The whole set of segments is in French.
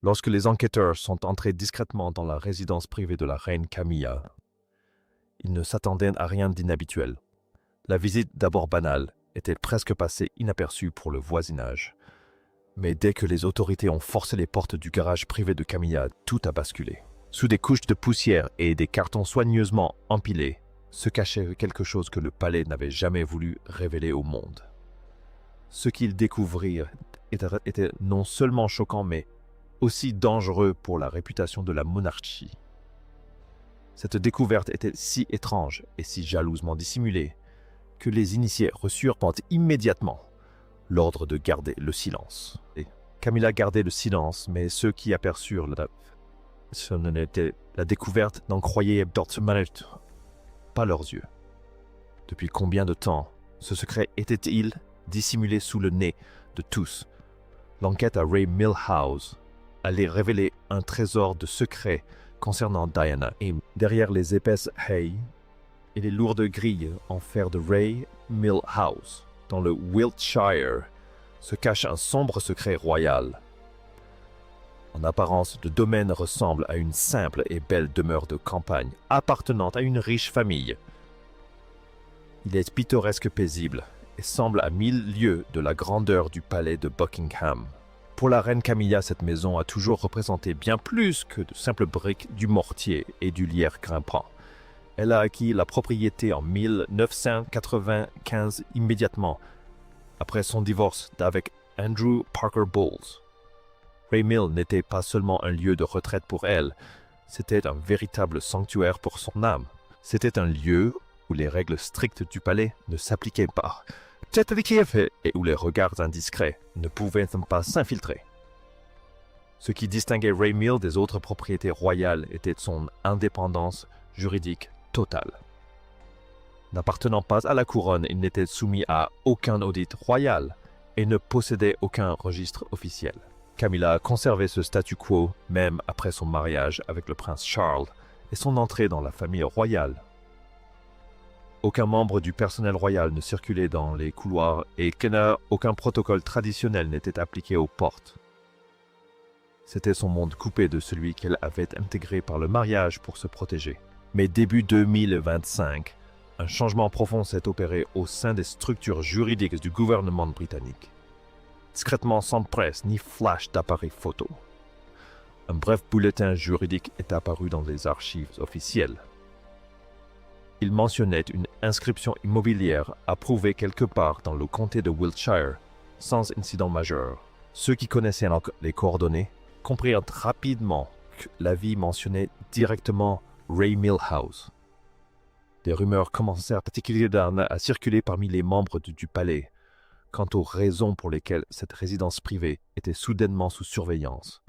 Lorsque les enquêteurs sont entrés discrètement dans la résidence privée de la reine Camilla, ils ne s'attendaient à rien d'inhabituel. La visite, d'abord banale, était presque passée inaperçue pour le voisinage. Mais dès que les autorités ont forcé les portes du garage privé de Camilla, tout a basculé. Sous des couches de poussière et des cartons soigneusement empilés, se cachait quelque chose que le palais n'avait jamais voulu révéler au monde. Ce qu'ils découvrirent était non seulement choquant, mais aussi dangereux pour la réputation de la monarchie. Cette découverte était si étrange et si jalousement dissimulée que les initiés reçurent immédiatement l'ordre de garder le silence. Et Camilla gardait le silence, mais ceux qui aperçurent la découverte n'en croyaient pas leurs yeux. Depuis combien de temps ce secret était-il dissimulé sous le nez de tous? L'enquête à Ray Milhouse allait révéler un trésor de secrets concernant Diana. Et derrière les épaisses haies et les lourdes grilles en fer de Ray Milhouse, dans le Wiltshire, se cache un sombre secret royal. En apparence, le domaine ressemble à une simple et belle demeure de campagne appartenant à une riche famille. Il est pittoresque paisible et semble à 1000 lieues de la grandeur du palais de Buckingham. Pour la reine Camilla, cette maison a toujours représenté bien plus que de simples briques, du mortier et du lierre grimpant. Elle a acquis la propriété en 1995 immédiatement après son divorce avec Andrew Parker Bowles. Ray Mill n'était pas seulement un lieu de retraite pour elle, c'était un véritable sanctuaire pour son âme. C'était un lieu où les règles strictes du palais ne s'appliquaient pas, et où les regards indiscrets ne pouvaient pas s'infiltrer. Ce qui distinguait Ray Mill des autres propriétés royales était son indépendance juridique totale. N'appartenant pas à la couronne, il n'était soumis à aucun audit royal et ne possédait aucun registre officiel. Camilla a conservé ce statu quo même après son mariage avec le prince Charles et son entrée dans la famille royale. Aucun membre du personnel royal ne circulait dans les couloirs et aucun protocole traditionnel n'était appliqué aux portes. C'était son monde coupé de celui qu'elle avait intégré par le mariage pour se protéger. Mais début 2025, un changement profond s'est opéré au sein des structures juridiques du gouvernement britannique. Discrètement, sans presse ni flash d'appareil photo, un bref bulletin juridique est apparu dans les archives officielles. Il mentionnait une inscription immobilière approuvée quelque part dans le comté de Wiltshire, sans incident majeur. Ceux qui connaissaient les coordonnées comprirent rapidement que l'avis mentionnait directement Ray Milhouse. Des rumeurs commencèrent particulièrement à circuler parmi les membres du palais quant aux raisons pour lesquelles cette résidence privée était soudainement sous surveillance.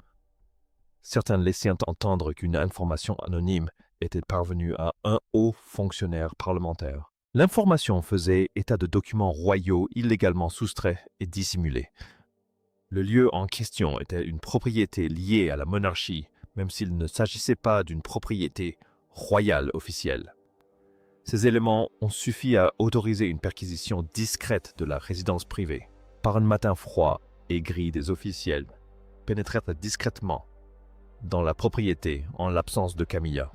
Certains laissaient entendre qu'une information anonyme était parvenue à un haut fonctionnaire parlementaire. L'information faisait état de documents royaux illégalement soustraits et dissimulés. Le lieu en question était une propriété liée à la monarchie, même s'il ne s'agissait pas d'une propriété royale officielle. Ces éléments ont suffi à autoriser une perquisition discrète de la résidence privée. Par un matin froid et gris, des officiels pénétrèrent discrètement dans la propriété en l'absence de Camilla.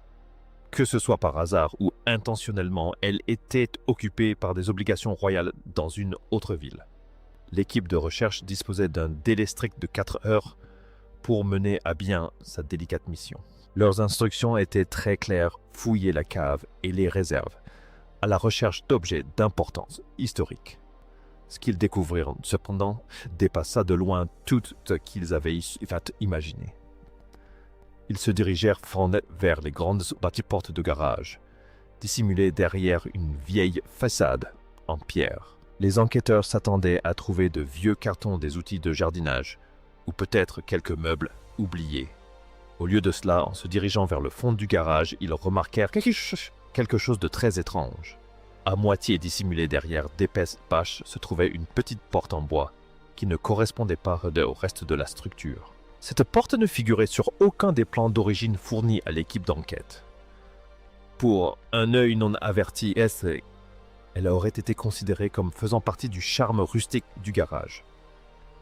Que ce soit par hasard ou intentionnellement, elle était occupée par des obligations royales dans une autre ville. L'équipe de recherche disposait d'un délai strict de 4 heures pour mener à bien sa délicate mission. Leurs instructions étaient très claires: fouiller la cave et les réserves, à la recherche d'objets d'importance historique. Ce qu'ils découvrirent, cependant, dépassa de loin tout ce qu'ils avaient imaginé. Ils se dirigèrent vers les grandes bâtiments de garage, dissimulés derrière une vieille façade en pierre. Les enquêteurs s'attendaient à trouver de vieux cartons des outils de jardinage, ou peut-être quelques meubles oubliés. Au lieu de cela, en se dirigeant vers le fond du garage, ils remarquèrent quelque chose de très étrange. À moitié dissimulée derrière d'épaisses bâches se trouvait une petite porte en bois qui ne correspondait pas au reste de la structure. Cette porte ne figurait sur aucun des plans d'origine fournis à l'équipe d'enquête. Pour un œil non averti, elle aurait été considérée comme faisant partie du charme rustique du garage.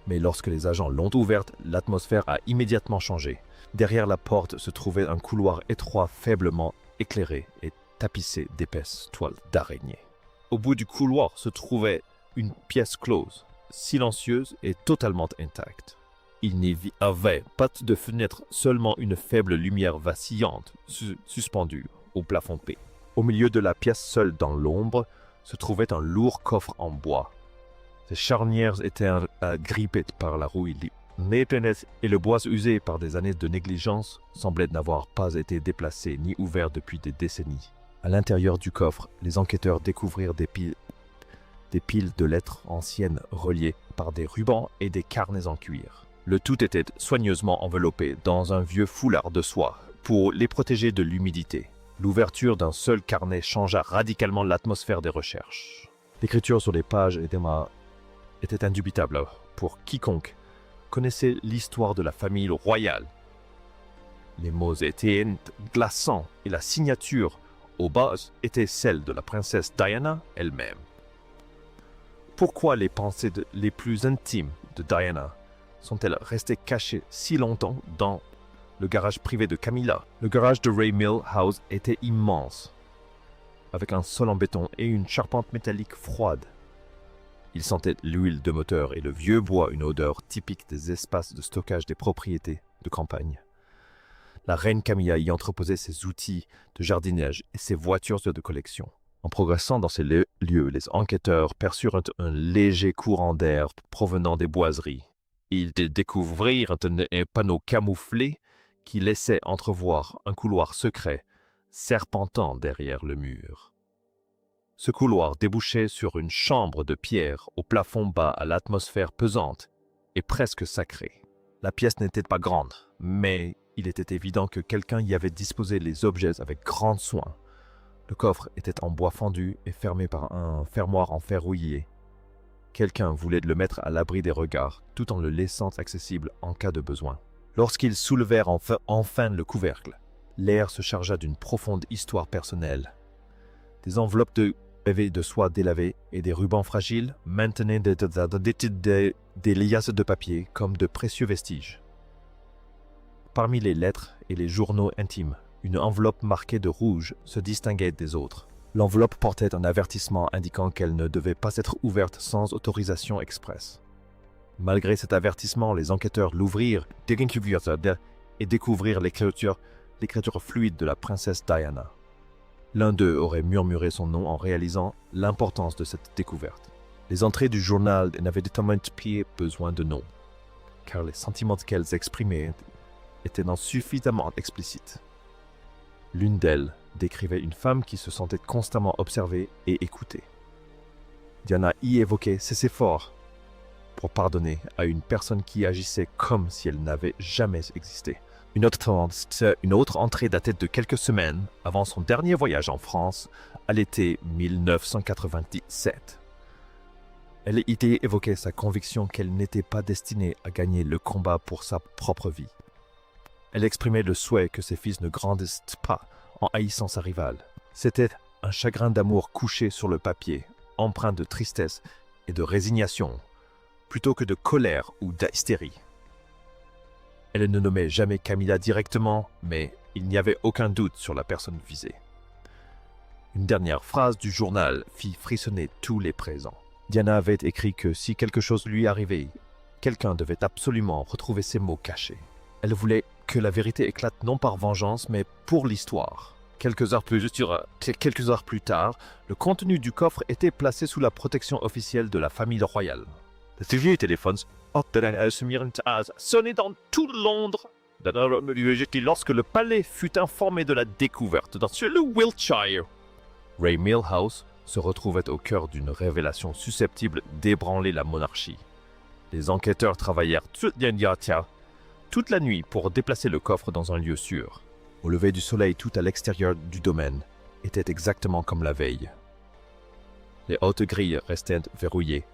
Mais lorsque les agents l'ont ouverte, l'atmosphère a immédiatement changé. Derrière la porte se trouvait un couloir étroit faiblement éclairé et tapissé d'épaisses toiles d'araignée. Au bout du couloir se trouvait une pièce close, silencieuse et totalement intacte. Il n'y avait pas de fenêtre, seulement une faible lumière vacillante suspendue au plafond P. Au milieu de la pièce, seule dans l'ombre, se trouvait un lourd coffre en bois. Ses charnières étaient agrippées par la rouille et le bois usé par des années de négligence semblait n'avoir pas été déplacé ni ouvert depuis des décennies. À l'intérieur du coffre, les enquêteurs découvrirent des piles de lettres anciennes reliées par des rubans et des carnets en cuir. Le tout était soigneusement enveloppé dans un vieux foulard de soie pour les protéger de l'humidité. L'ouverture d'un seul carnet changea radicalement l'atmosphère des recherches. L'écriture sur les pages était indubitable pour quiconque connaissait l'histoire de la famille royale. Les mots étaient glaçants et la signature, au bas, était celle de la princesse Diana elle-même. Pourquoi les pensées les plus intimes de Diana sont-elles restées cachées si longtemps dans le garage privé de Camilla? Le garage de Ray Milhouse était immense, avec un sol en béton et une charpente métallique froide. Il sentait l'huile de moteur et le vieux bois, une odeur typique des espaces de stockage des propriétés de campagne. La reine Camilla y entreposait ses outils de jardinage et ses voitures de collection. En progressant dans ces lieux, les enquêteurs perçurent un léger courant d'air provenant des boiseries. Ils découvrirent un panneau camouflé qui laissait entrevoir un couloir secret serpentant derrière le mur. Ce couloir débouchait sur une chambre de pierre au plafond bas à l'atmosphère pesante et presque sacrée. La pièce n'était pas grande, mais il était évident que quelqu'un y avait disposé les objets avec grand soin. Le coffre était en bois fendu et fermé par un fermoir en fer rouillé. Quelqu'un voulait le mettre à l'abri des regards, tout en le laissant accessible en cas de besoin. Lorsqu'ils soulevèrent enfin le couvercle, l'air se chargea d'une profonde histoire personnelle. Des enveloppes de soie délavées et des rubans fragiles maintenaient des liasses de papier comme de précieux vestiges. Parmi les lettres et les journaux intimes, une enveloppe marquée de rouge se distinguait des autres. L'enveloppe portait un avertissement indiquant qu'elle ne devait pas être ouverte sans autorisation expresse. Malgré cet avertissement, les enquêteurs l'ouvrirent et découvrirent l'écriture fluide de la princesse Diana. L'un d'eux aurait murmuré son nom en réalisant l'importance de cette découverte. Les entrées du journal n'avaient déterminément pas besoin de nom, car les sentiments qu'elles exprimaient étaient suffisamment explicites. L'une d'elles décrivait une femme qui se sentait constamment observée et écoutée. Diana y évoquait ses efforts pour pardonner à une personne qui agissait comme si elle n'avait jamais existé. Une autre entrée datait de quelques semaines avant son dernier voyage en France, à l'été 1997. Elle y évoquait sa conviction qu'elle n'était pas destinée à gagner le combat pour sa propre vie. Elle exprimait le souhait que ses fils ne grandissent pas en haïssant sa rivale. C'était un chagrin d'amour couché sur le papier, empreint de tristesse et de résignation, plutôt que de colère ou d'hystérie. Elle ne nommait jamais Camilla directement, mais il n'y avait aucun doute sur la personne visée. Une dernière phrase du journal fit frissonner tous les présents. Diana avait écrit que si quelque chose lui arrivait, quelqu'un devait absolument retrouver ses mots cachés. Elle voulait que la vérité éclate non par vengeance, mais pour l'histoire. Quelques heures plus tard, le contenu du coffre était placé sous la protection officielle de la famille royale. Le vieux téléphone sonnait dans tout Londres. Lorsque le palais fut informé de la découverte dans le Wiltshire. Ray Milhouse se retrouvait au cœur d'une révélation susceptible d'ébranler la monarchie. Les enquêteurs travaillèrent toute la nuit pour déplacer le coffre dans un lieu sûr. Au lever du soleil, tout à l'extérieur du domaine était exactement comme la veille. Les hautes grilles restaient verrouillées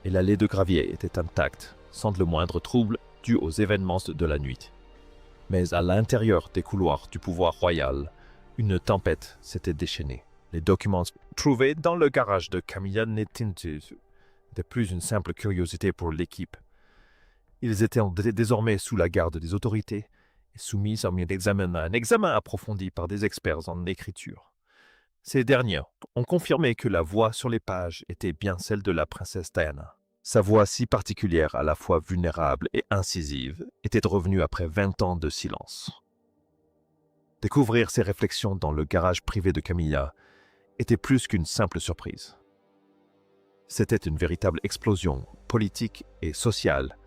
et l'allée de gravier était intacte, sans le moindre trouble dû aux événements de la nuit. Mais à l'intérieur des couloirs du pouvoir royal, une tempête s'était déchaînée. Les documents trouvés dans le garage de Camilla n'étaient plus une simple curiosité pour l'équipe. Ils étaient désormais sous la garde des autorités et soumis à un examen approfondi par des experts en écriture. Ces derniers ont confirmé que la voix sur les pages était bien celle de la princesse Diana. Sa voix si particulière, à la fois vulnérable et incisive, était revenue après 20 ans de silence. Découvrir ces réflexions dans le garage privé de Camilla était plus qu'une simple surprise. C'était une véritable explosion politique et sociale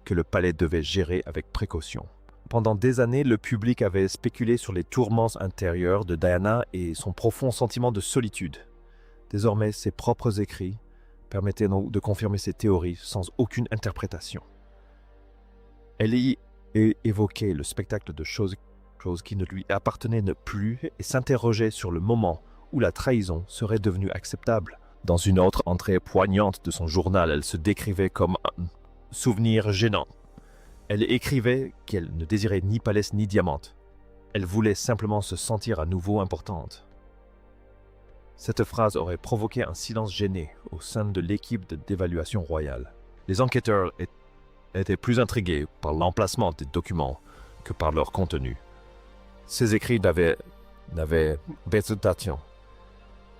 que le palais devait gérer avec précaution. Pendant des années, le public avait spéculé sur les tourments intérieurs de Diana et son profond sentiment de solitude. Désormais, ses propres écrits permettaient de confirmer ces théories sans aucune interprétation. Elle y évoquait le spectacle de choses qui ne lui appartenaient plus et s'interrogeait sur le moment où la trahison serait devenue acceptable. Dans une autre entrée poignante de son journal, elle se décrivait comme un souvenir gênant. Elle écrivait qu'elle ne désirait ni palais ni diamante. Elle voulait simplement se sentir à nouveau importante. Cette phrase aurait provoqué un silence gêné au sein de l'équipe d'évaluation royale. Les enquêteurs étaient plus intrigués par l'emplacement des documents que par leur contenu. Ces écrits n'avaient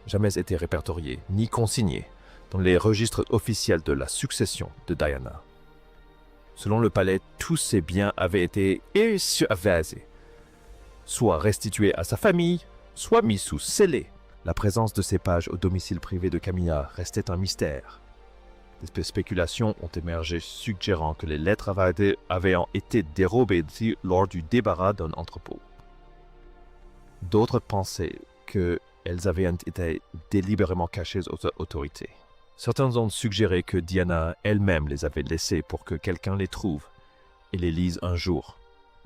jamais été répertoriés ni consignés dans les registres officiels de la succession de Diana. Selon le palais, tous ses biens avaient été évasés, soit restitués à sa famille, soit mis sous scellé. La présence de ces pages au domicile privé de Camilla restait un mystère. Des spéculations ont émergé suggérant que les lettres avaient été dérobées lors du débarras d'un entrepôt. D'autres pensaient qu'elles avaient été délibérément cachées aux autorités. Certains ont suggéré que Diana elle-même les avait laissées pour que quelqu'un les trouve et les lise un jour.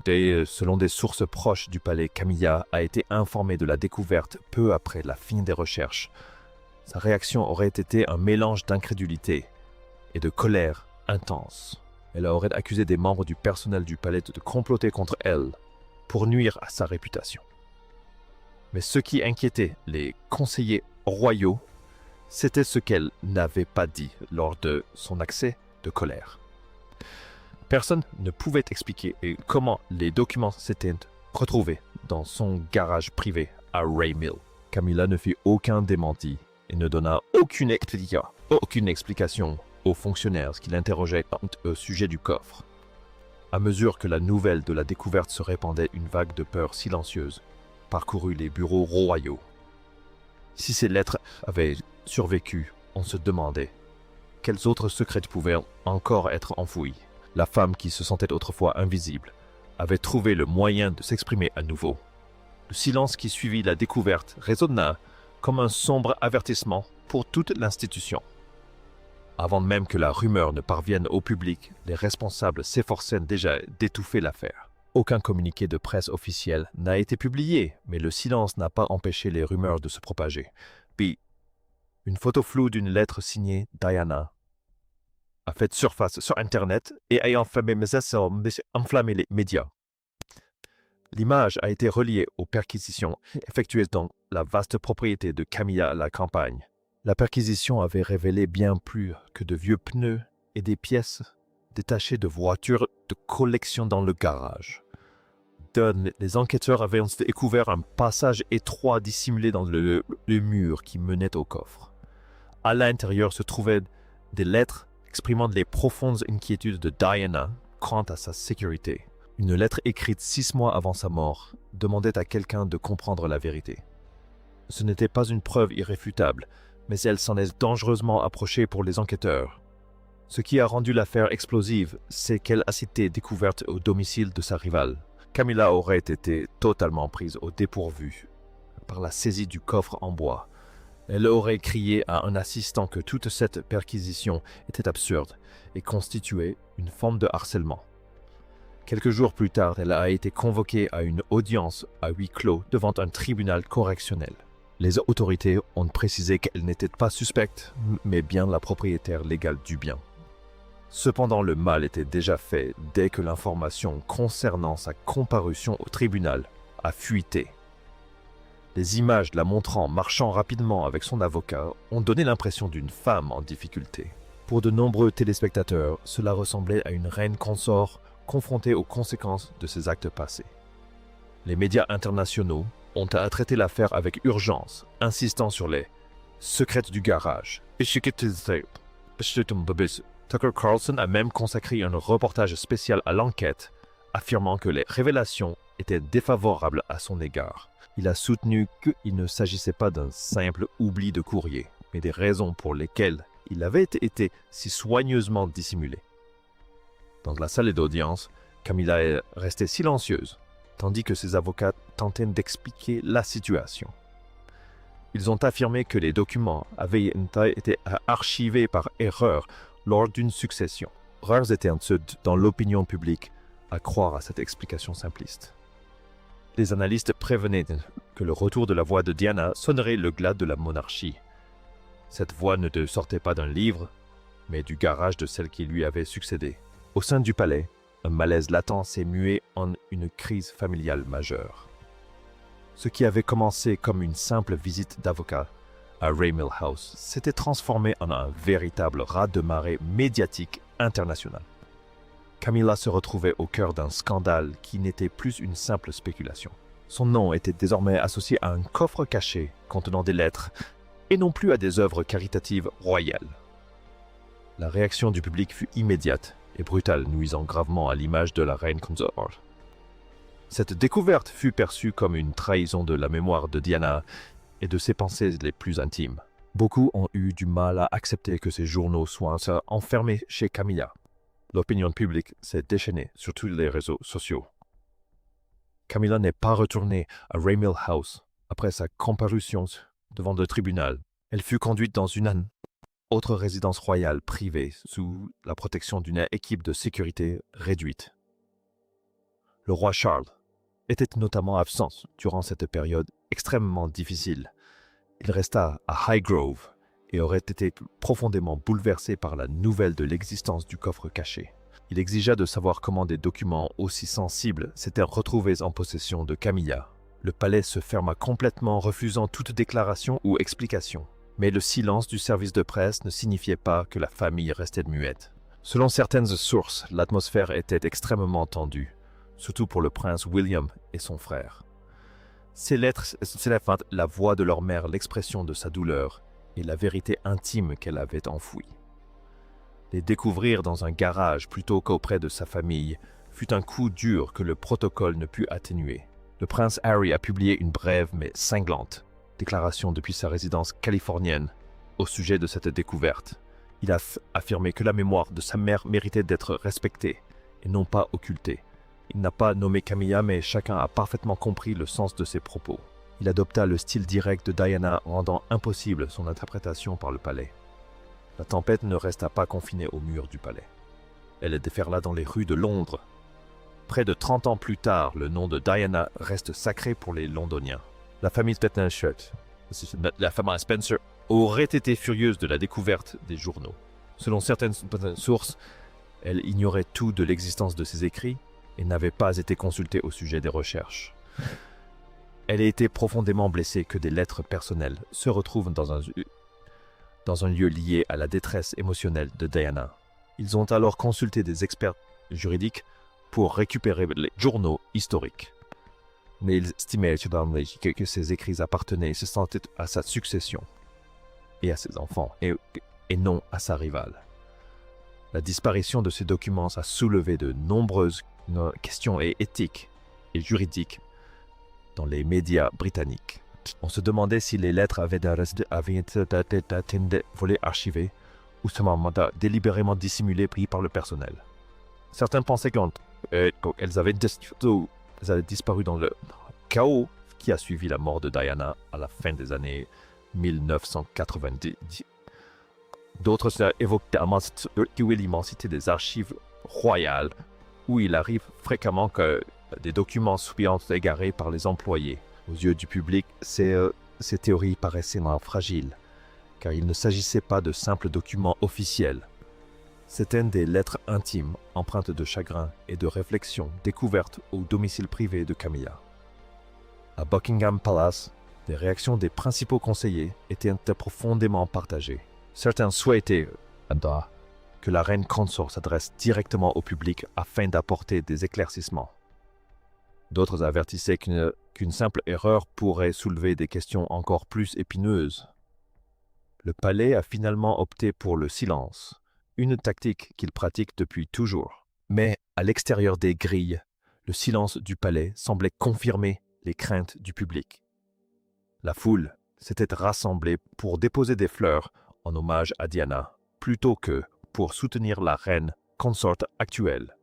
Selon des sources proches du palais, Camilla a été informée de la découverte peu après la fin des recherches. Sa réaction aurait été un mélange d'incrédulité et de colère intense. Elle aurait accusé des membres du personnel du palais de comploter contre elle pour nuire à sa réputation. Mais ce qui inquiétait les conseillers royaux, c'était ce qu'elle n'avait pas dit lors de son accès de colère. Personne ne pouvait expliquer comment les documents s'étaient retrouvés dans son garage privé à Ray Mill. Camilla ne fit aucun démenti et ne donna aucune explication aux fonctionnaires qui l'interrogeaient au sujet du coffre. À mesure que la nouvelle de la découverte se répandait, une vague de peur silencieuse parcourut les bureaux royaux. Si ces lettres avaient survécu, on se demandait quels autres secrets pouvaient encore être enfouis. La femme qui se sentait autrefois invisible avait trouvé le moyen de s'exprimer à nouveau. Le silence qui suivit la découverte résonna comme un sombre avertissement pour toute l'institution. Avant même que la rumeur ne parvienne au public, les responsables s'efforçaient déjà d'étouffer l'affaire. Aucun communiqué de presse officiel n'a été publié, mais le silence n'a pas empêché les rumeurs de se propager. Puis, une photo floue d'une lettre signée Diana a fait surface sur Internet et a enflammé les médias. L'image a été reliée aux perquisitions effectuées dans la vaste propriété de Camilla à la campagne. La perquisition avait révélé bien plus que de vieux pneus et des pièces détachées de voitures de collection dans le garage. Les enquêteurs avaient découvert un passage étroit dissimulé dans le mur qui menait au coffre. À l'intérieur se trouvaient des lettres exprimant les profondes inquiétudes de Diana quant à sa sécurité. Une lettre écrite 6 mois avant sa mort demandait à quelqu'un de comprendre la vérité. Ce n'était pas une preuve irréfutable, mais elle s'en est dangereusement approchée pour les enquêteurs. Ce qui a rendu l'affaire explosive, c'est qu'elle a été découverte au domicile de sa rivale. Camilla aurait été totalement prise au dépourvu par la saisie du coffre en bois. Elle aurait crié à un assistant que toute cette perquisition était absurde et constituait une forme de harcèlement. Quelques jours plus tard, elle a été convoquée à une audience à huis clos devant un tribunal correctionnel. Les autorités ont précisé qu'elle n'était pas suspecte, mais bien la propriétaire légale du bien. Cependant, le mal était déjà fait dès que l'information concernant sa comparution au tribunal a fuité. Les images la montrant marchant rapidement avec son avocat ont donné l'impression d'une femme en difficulté. Pour de nombreux téléspectateurs, cela ressemblait à une reine consort confrontée aux conséquences de ses actes passés. Les médias internationaux ont à traiter l'affaire avec urgence, insistant sur les secrets du garage. Tucker Carlson a même consacré un reportage spécial à l'enquête, affirmant que les révélations étaient défavorables à son égard. Il a soutenu qu'il ne s'agissait pas d'un simple oubli de courrier, mais des raisons pour lesquelles il avait été si soigneusement dissimulé. Dans la salle d'audience, Camilla est restée silencieuse, tandis que ses avocats tentaient d'expliquer la situation. Ils ont affirmé que les documents avaient été archivés par erreur lors d'une succession. Rares étaient ceux dans l'opinion publique à croire à cette explication simpliste. Les analystes prévenaient que le retour de la voix de Diana sonnerait le glas de la monarchie. Cette voix ne sortait pas d'un livre, mais du garage de celle qui lui avait succédé. Au sein du palais, un malaise latent s'est mué en une crise familiale majeure. Ce qui avait commencé comme une simple visite d'avocat à Ray Milhouse s'était transformé en un véritable raz-de-marée médiatique international. Camilla se retrouvait au cœur d'un scandale qui n'était plus une simple spéculation. Son nom était désormais associé à un coffre caché contenant des lettres et non plus à des œuvres caritatives royales. La réaction du public fut immédiate et brutale, nuisant gravement à l'image de la reine consort. Cette découverte fut perçue comme une trahison de la mémoire de Diana et de ses pensées les plus intimes. Beaucoup ont eu du mal à accepter que ces journaux soient enfermés chez Camilla. L'opinion publique s'est déchaînée sur tous les réseaux sociaux. Camilla n'est pas retournée à Ray Milhouse après sa comparution devant le tribunal. Elle fut conduite dans une autre résidence royale privée sous la protection d'une équipe de sécurité réduite. Le roi Charles était notamment absent durant cette période extrêmement difficile. Il resta à Highgrove et aurait été profondément bouleversé par la nouvelle de l'existence du coffre caché. Il exigea de savoir comment des documents aussi sensibles s'étaient retrouvés en possession de Camilla. Le palais se ferma complètement, refusant toute déclaration ou explication. Mais le silence du service de presse ne signifiait pas que la famille restait muette. Selon certaines sources, l'atmosphère était extrêmement tendue, surtout pour le prince William et son frère. Ces lettres s'élèvent la voix de leur mère, l'expression de sa douleur et la vérité intime qu'elle avait enfouie. Les découvrir dans un garage plutôt qu'auprès de sa famille fut un coup dur que le protocole ne put atténuer. Le prince Harry a publié une brève mais cinglante déclaration depuis sa résidence californienne au sujet de cette découverte. Il a affirmé que la mémoire de sa mère méritait d'être respectée et non pas occultée. Il n'a pas nommé Camilla, mais chacun a parfaitement compris le sens de ses propos. Il adopta le style direct de Diana, rendant impossible son interprétation par le palais. La tempête ne resta pas confinée aux murs du palais. Elle déferla dans les rues de Londres. Près de 30 ans plus tard, le nom de Diana reste sacré pour les Londoniens. La famille Spencer aurait été furieuse de la découverte des journaux. Selon certaines sources, elle ignorait tout de l'existence de ses écrits et n'avait pas été consultée au sujet des recherches. Elle a été profondément blessée que des lettres personnelles se retrouvent dans un lieu lié à la détresse émotionnelle de Diana. Ils ont alors consulté des experts juridiques pour récupérer les journaux historiques. Mais ils estimaient que ces écrits appartenaient se sentaient à sa succession et à ses enfants, et non à sa rivale. La disparition de ces documents a soulevé de nombreuses questions éthiques et juridiques dans les médias britanniques. On se demandait si les lettres avaient été volées, archivées, ou seulement délibérément dissimulées, pris par le personnel. Certains pensaient qu'elles avaient disparu dans le chaos qui a suivi la mort de Diana à la fin des années 1990. D'autres évoquaient l'immensité des archives royales, où il arrive fréquemment que des documents soient égarés par les employés. Aux yeux du public, ces théories paraissaient fragiles, car il ne s'agissait pas de simples documents officiels. C'étaient des lettres intimes, empreintes de chagrin et de réflexion, découvertes au domicile privé de Camilla. À Buckingham Palace, les réactions des principaux conseillers étaient profondément partagées. Certains souhaitaient que la reine consort s'adresse directement au public afin d'apporter des éclaircissements. D'autres avertissaient qu'une simple erreur pourrait soulever des questions encore plus épineuses. Le palais a finalement opté pour le silence, une tactique qu'il pratique depuis toujours. Mais à l'extérieur des grilles, le silence du palais semblait confirmer les craintes du public. La foule s'était rassemblée pour déposer des fleurs en hommage à Diana, plutôt que pour soutenir la reine consorte actuelle.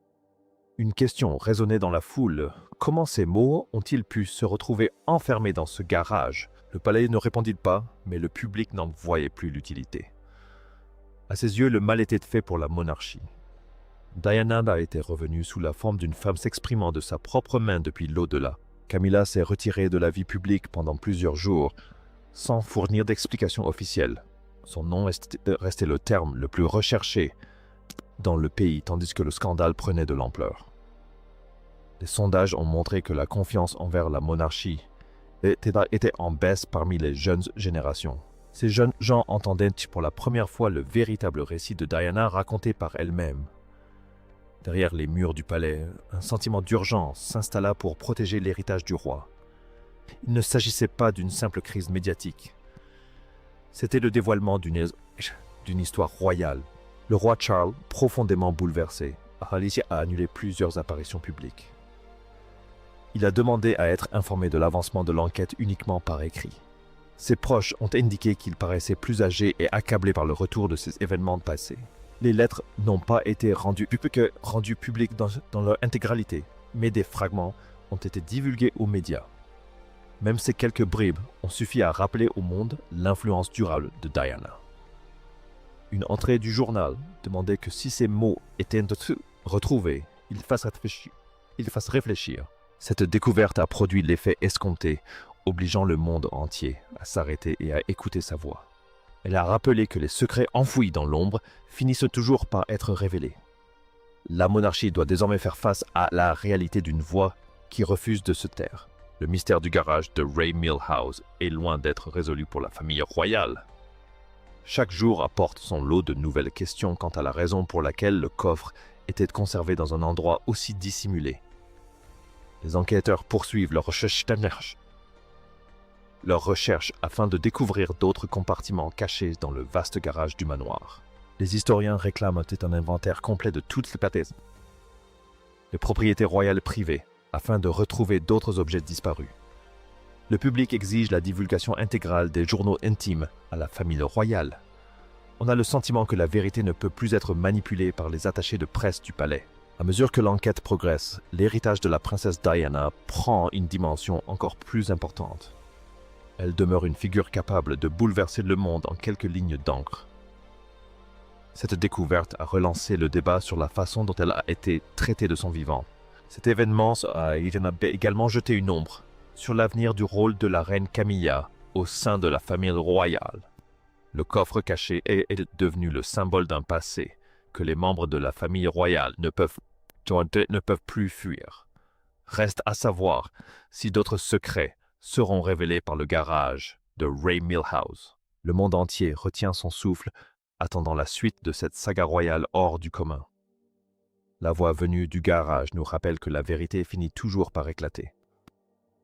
Une question résonnait dans la foule. Comment ces mots ont-ils pu se retrouver enfermés dans ce garage? Le palais ne répondit pas, mais le public n'en voyait plus l'utilité. À ses yeux, le mal était fait pour la monarchie. Diana était revenue sous la forme d'une femme s'exprimant de sa propre main depuis l'au-delà. Camilla s'est retirée de la vie publique pendant plusieurs jours, sans fournir d'explication officielle. Son nom est resté le terme le plus recherché dans le pays, tandis que le scandale prenait de l'ampleur. Les sondages ont montré que la confiance envers la monarchie était en baisse parmi les jeunes générations. Ces jeunes gens entendaient pour la première fois le véritable récit de Diana raconté par elle-même. Derrière les murs du palais, un sentiment d'urgence s'installa pour protéger l'héritage du roi. Il ne s'agissait pas d'une simple crise médiatique. C'était le dévoilement d'une histoire royale. Le roi Charles, profondément bouleversé, a annulé plusieurs apparitions publiques. Il a demandé à être informé de l'avancement de l'enquête uniquement par écrit. Ses proches ont indiqué qu'il paraissait plus âgé et accablé par le retour de ces événements passés. Les lettres n'ont pas été rendues publiques dans leur intégralité, mais des fragments ont été divulgués aux médias. Même ces quelques bribes ont suffi à rappeler au monde l'influence durable de Diana. Une entrée du journal demandait que si ces mots étaient retrouvés, ils fassent réfléchir. Cette découverte a produit l'effet escompté, obligeant le monde entier à s'arrêter et à écouter sa voix. Elle a rappelé que les secrets enfouis dans l'ombre finissent toujours par être révélés. La monarchie doit désormais faire face à la réalité d'une voix qui refuse de se taire. Le mystère du garage de Ray Milhouse est loin d'être résolu pour la famille royale. Chaque jour apporte son lot de nouvelles questions quant à la raison pour laquelle le coffre était conservé dans un endroit aussi dissimulé. Les enquêteurs poursuivent leurs recherches afin de découvrir d'autres compartiments cachés dans le vaste garage du manoir. Les historiens réclament un inventaire complet de toutes les propriétés royales privées afin de retrouver d'autres objets disparus. Le public exige la divulgation intégrale des journaux intimes à la famille royale. On a le sentiment que la vérité ne peut plus être manipulée par les attachés de presse du palais. À mesure que l'enquête progresse, l'héritage de la princesse Diana prend une dimension encore plus importante. Elle demeure une figure capable de bouleverser le monde en quelques lignes d'encre. Cette découverte a relancé le débat sur la façon dont elle a été traitée de son vivant. Cet événement a également jeté une ombre sur l'avenir du rôle de la reine Camilla au sein de la famille royale. Le coffre caché est devenu le symbole d'un passé que les membres de la famille royale ne peuvent plus fuir. Reste à savoir si d'autres secrets seront révélés par le garage de Ray Milhouse. Le monde entier retient son souffle, attendant la suite de cette saga royale hors du commun. La voix venue du garage nous rappelle que la vérité finit toujours par éclater.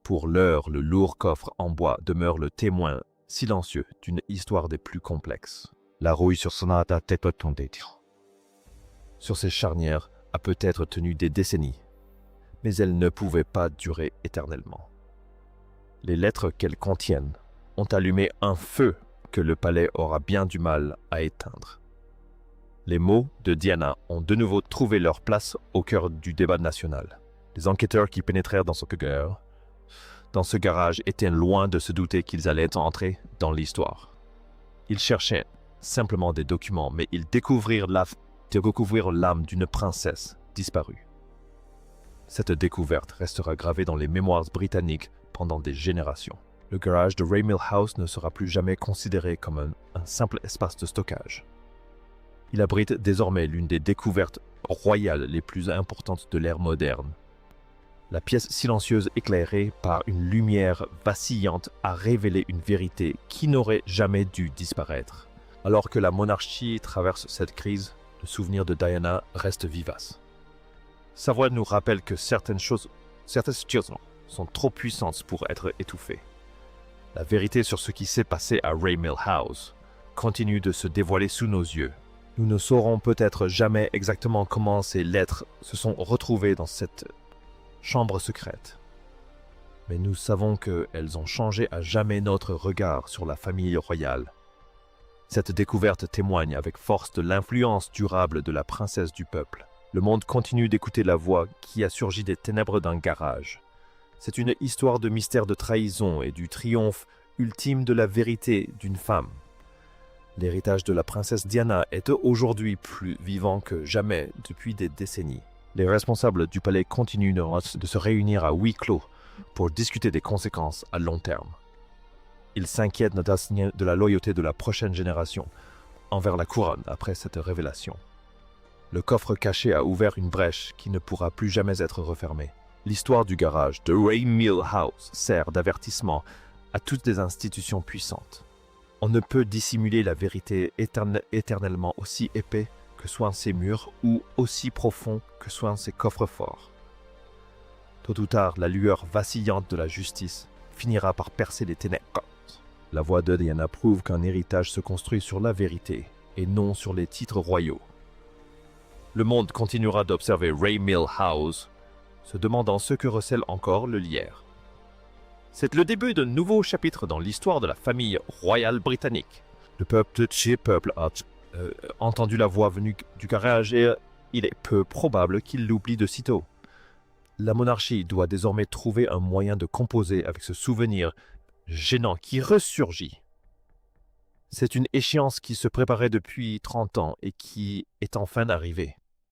Pour l'heure, le lourd coffre en bois demeure le témoin silencieux d'une histoire des plus complexes. La rouille sur Sonata sur ces charnières a peut-être tenu des décennies, mais elle ne pouvait pas durer éternellement. Les lettres qu'elles contiennent ont allumé un feu que le palais aura bien du mal à éteindre. Les mots de Diana ont de nouveau trouvé leur place au cœur du débat national. Les enquêteurs qui pénétrèrent dans ce garage étaient loin de se douter qu'ils allaient entrer dans l'histoire. Ils cherchaient simplement des documents, mais ils découvrirent l'âme d'une princesse disparue. Cette découverte restera gravée dans les mémoires britanniques pendant des générations. Le garage de Ray Milhouse ne sera plus jamais considéré comme un simple espace de stockage. Il abrite désormais l'une des découvertes royales les plus importantes de l'ère moderne. La pièce silencieuse éclairée par une lumière vacillante a révélé une vérité qui n'aurait jamais dû disparaître. Alors que la monarchie traverse cette crise, Le souvenir de Diana reste vivace. Sa voix nous rappelle que certaines choses sont trop puissantes pour être étouffées. La vérité sur ce qui s'est passé à Ray Milhouse continue de se dévoiler sous nos yeux. Nous ne saurons peut-être jamais exactement comment ces lettres se sont retrouvées dans cette chambre secrète. Mais nous savons qu'elles ont changé à jamais notre regard sur la famille royale. Cette découverte témoigne avec force de l'influence durable de la princesse du peuple. Le monde continue d'écouter la voix qui a surgi des ténèbres d'un garage. C'est une histoire de mystère de trahison et du triomphe ultime de la vérité d'une femme. L'héritage de la princesse Diana est aujourd'hui plus vivant que jamais depuis des décennies. Les responsables du palais continuent de se réunir à huis clos pour discuter des conséquences à long terme. Ils s'inquiètent de la loyauté de la prochaine génération envers la couronne après cette révélation. Le coffre caché a ouvert une brèche qui ne pourra plus jamais être refermée. L'histoire du garage de Ray Milhouse sert d'avertissement à toutes les institutions puissantes. On ne peut dissimuler la vérité éternellement aussi épais que soient ces murs ou aussi profond que soient ces coffres forts. Tôt ou tard, la lueur vacillante de la justice finira par percer les ténèbres. La voix de Diana prouve qu'un héritage se construit sur la vérité et non sur les titres royaux. Le monde continuera d'observer Ray Milhouse, se demandant ce que recèle encore le lierre. C'est le début d'un nouveau chapitre dans l'histoire de la famille royale britannique. Le peuple a entendu la voix venue du garage et il est peu probable qu'il l'oublie de sitôt. La monarchie doit désormais trouver un moyen de composer avec ce souvenir gênant qui ressurgit. C'est une échéance qui se préparait depuis 30 ans et qui est enfin arrivée.